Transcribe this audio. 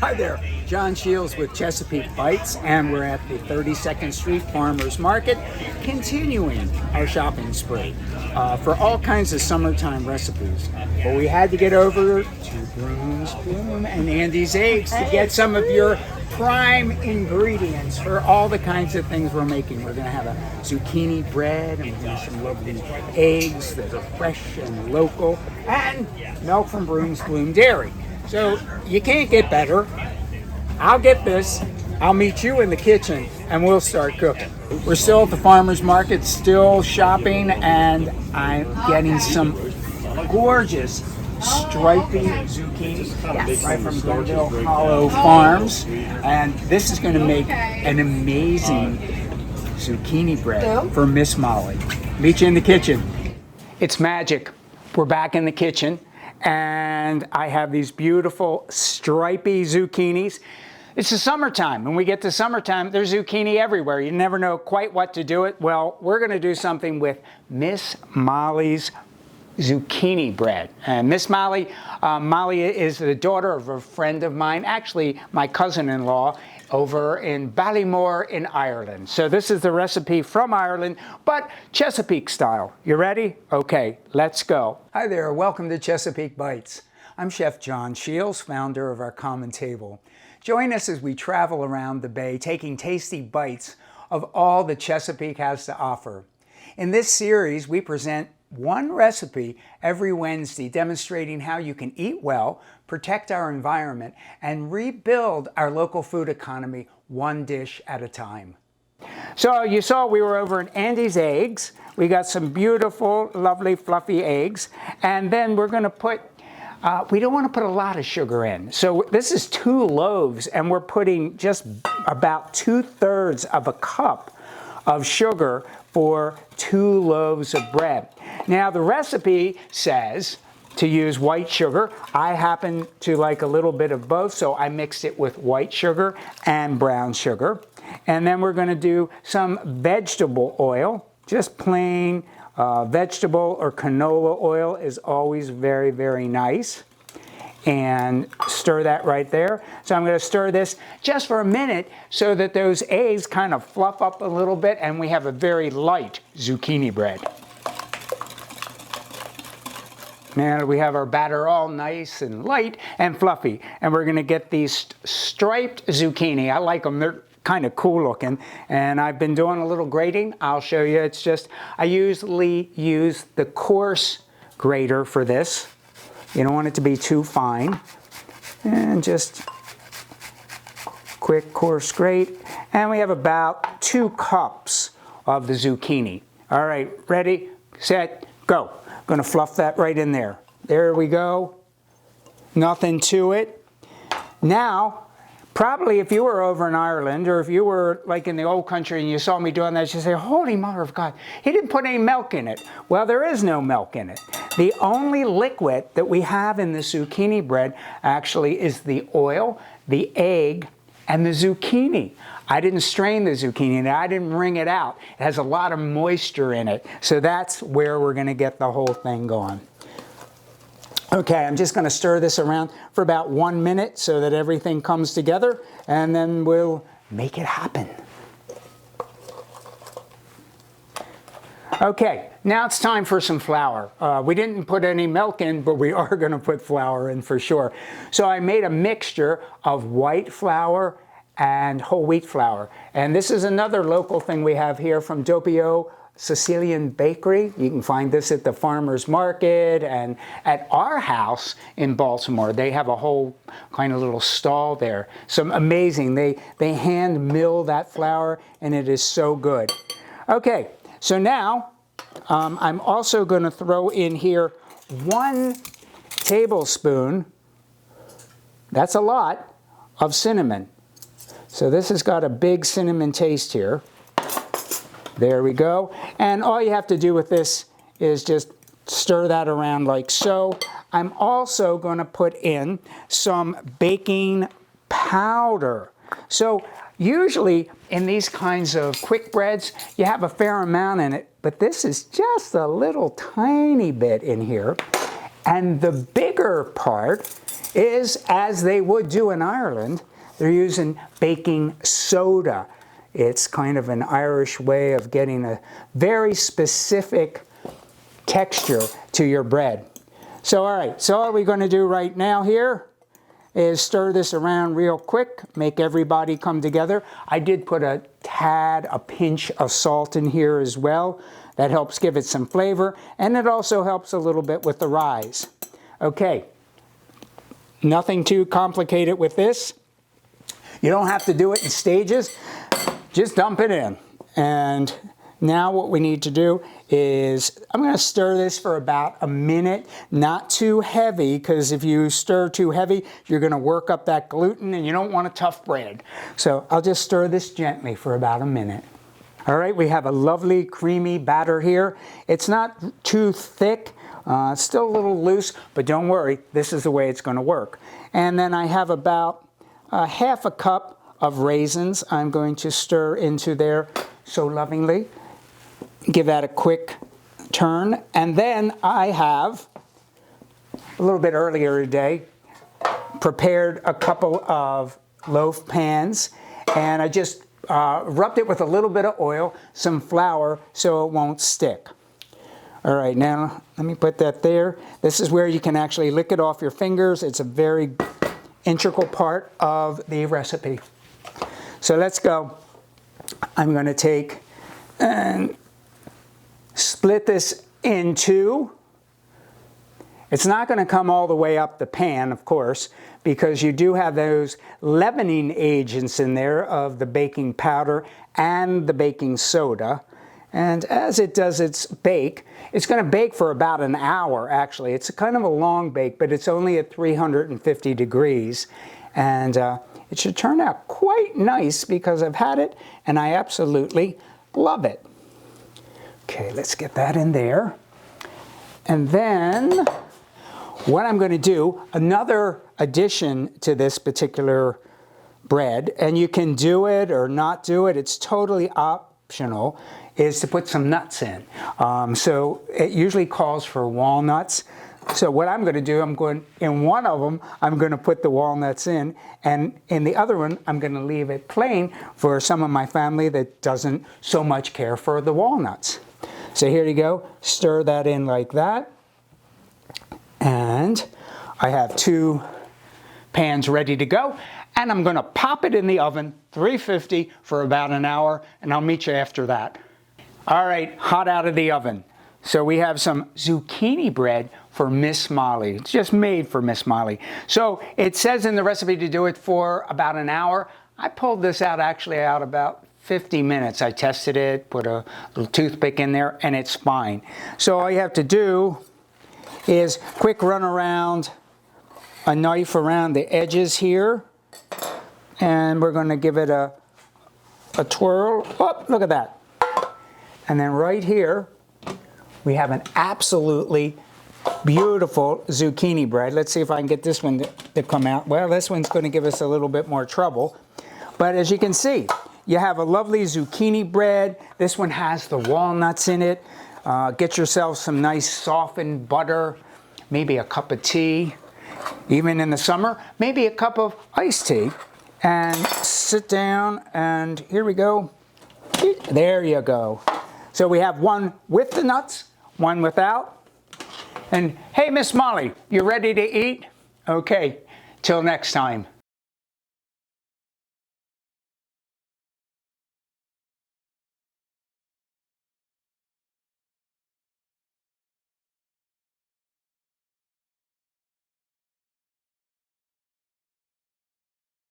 Hi there, John Shields with Chesapeake Bites, and we're at the 32nd Street Farmers Market, continuing our shopping spree for all kinds of summertime recipes. But we had to get over to Browne's Bloom and Andy's Eggs to get some of your prime ingredients for all the kinds of things we're making. We're going to have a zucchini bread, and we're going to have some lovely eggs that are fresh and local, and milk from Browne's Bloom Dairy. So you can't get better. I'll get this. I'll meet you in the kitchen and we'll start cooking. We're still at the farmer's market, still shopping, and I'm getting some gorgeous stripy zucchini right from Glenville Hollow Farms. And this is going to make an amazing zucchini bread for Miss Molly. Meet you in the kitchen. It's magic. We're back in the kitchen. And I have these beautiful stripy zucchinis. It's the summertime. When we get to summertime, there's zucchini everywhere. You never know quite what to do it. Well, we're going to do something with Miss Molly's zucchini bread. And Miss Molly, Molly is the daughter of a friend of mine, actually my cousin-in-law, over in Ballymore in Ireland. So this is the recipe from Ireland, but Chesapeake style. You ready? Okay, let's go. Hi there, welcome to Chesapeake Bites. I'm Chef John Shields, founder of Our Common Table. Join us as we travel around the bay, taking tasty bites of all that Chesapeake has to offer. In this series, we present one recipe every Wednesday, demonstrating how you can eat well, protect our environment, and rebuild our local food economy one dish at a time. So you saw we were over at Andy's Eggs. We got some beautiful, lovely, fluffy eggs. And then we're going to put, we don't want to put a lot of sugar in. So this is 2 loaves, and we're putting just about 2/3 of a cup of sugar for 2 loaves of bread. Now the recipe says to use white sugar. I happen to like a little bit of both, so I mixed it with white sugar and brown sugar. And then we're going to do some vegetable oil, just plain vegetable or canola oil is always very, very nice. And stir that right there. So I'm going to stir this just for a minute so that those eggs kind of fluff up a little bit and we have a very light zucchini bread. Now we have our batter all nice and light and fluffy, and we're going to get these striped zucchini. I like them. They're kind of cool looking, and I've been doing a little grating. I'll show you. It's just, I usually use the coarse grater for this. You don't want it to be too fine. And just quick coarse grate. And we have about 2 cups of the zucchini. All right, ready, set, go. Going to fluff that right in there. There we go. Nothing to it. Now, probably if you were over in Ireland, or if you were like in the old country and you saw me doing that, you'd say, holy mother of God, he didn't put any milk in it. Well, there is no milk in it. The only liquid that we have in the zucchini bread actually is the oil, the egg, and the zucchini. I didn't strain the zucchini and I didn't wring it out. It has a lot of moisture in it. So that's where we're going to get the whole thing going. Okay, I'm just going to stir this around for about 1 minute so that everything comes together, and then we'll make it happen. Okay, now it's time for some flour. We didn't put any milk in, but we are going to put flour in for sure. So I made a mixture of white flour and whole wheat flour. And this is another local thing we have here from Doppio Sicilian Bakery. You can find this at the farmer's market and at our house in Baltimore. They have a whole kind of little stall there. So amazing. They hand mill that flour and it is so good. Okay, so now I'm also going to throw in here 1 tablespoon, that's a lot, of cinnamon. So this has got a big cinnamon taste here. There we go. And all you have to do with this is just stir that around like so. I'm also going to put in some baking powder. So usually in these kinds of quick breads, you have a fair amount in it, but this is just a little tiny bit in here. And the bigger part is, as they would do in Ireland, they're using baking soda. It's kind of an Irish way of getting a very specific texture to your bread. So all right, so all we're going to do right now here is stir this around real quick, make everybody come together. I did put a pinch of salt in here as well. That helps give it some flavor, and it also helps a little bit with the rise. Okay, nothing too complicated with this. You don't have to do it in stages, just dump it in. And now what we need to do is, I'm going to stir this for about a minute, not too heavy, because if you stir too heavy, you're going to work up that gluten and you don't want a tough bread. So I'll just stir this gently for about a minute. All right, we have a lovely creamy batter here. It's not too thick, it's still a little loose, but don't worry, this is the way it's going to work. And then I have about half a cup of raisins I'm going to stir into there so lovingly. Give that a quick turn. And then I have, a little bit earlier today, prepared a couple of loaf pans, and I just rubbed it with a little bit of oil, some flour, so it won't stick. All right, now let me put that there. This is where you can actually lick it off your fingers. It's a very integral part of the recipe. So let's go. I'm going to take and split this in two. It's not going to come all the way up the pan, of course, because you do have those leavening agents in there of the baking powder and the baking soda. And as it does its bake, it's going to bake for about an hour, actually. It's kind of a long bake, but it's only at 350 degrees. And it should turn out quite nice because I've had it and I absolutely love it. Okay, let's get that in there. And then what I'm going to do, another addition to this particular bread, and you can do it or not do it, it's totally optional, is to put some nuts in. So it usually calls for walnuts. So what I'm going to do, in one of them, I'm going to put the walnuts in, and in the other one, I'm going to leave it plain for some of my family that doesn't so much care for the walnuts. So here you go, stir that in like that. And I have two pans ready to go, and I'm going to pop it in the oven, 350 for about an hour, and I'll meet you after that. All right, hot out of the oven. So we have some zucchini bread for Miss Molly. It's just made for Miss Molly. So it says in the recipe to do it for about an hour. I pulled this out about 50 minutes. I tested it, put a little toothpick in there, and it's fine. So all you have to do is quick run around a knife around the edges here, and we're going to give it a twirl. Oh, look at that. And then right here, we have an absolutely beautiful zucchini bread. Let's see if I can get this one to come out. Well, this one's going to give us a little bit more trouble. But as you can see, you have a lovely zucchini bread. This one has the walnuts in it. Get yourself some nice softened butter, maybe a cup of tea. Even in the summer, maybe a cup of iced tea. And sit down, and here we go. There you go. So we have one with the nuts, one without. And hey, Miss Molly, you ready to eat? Okay, till next time.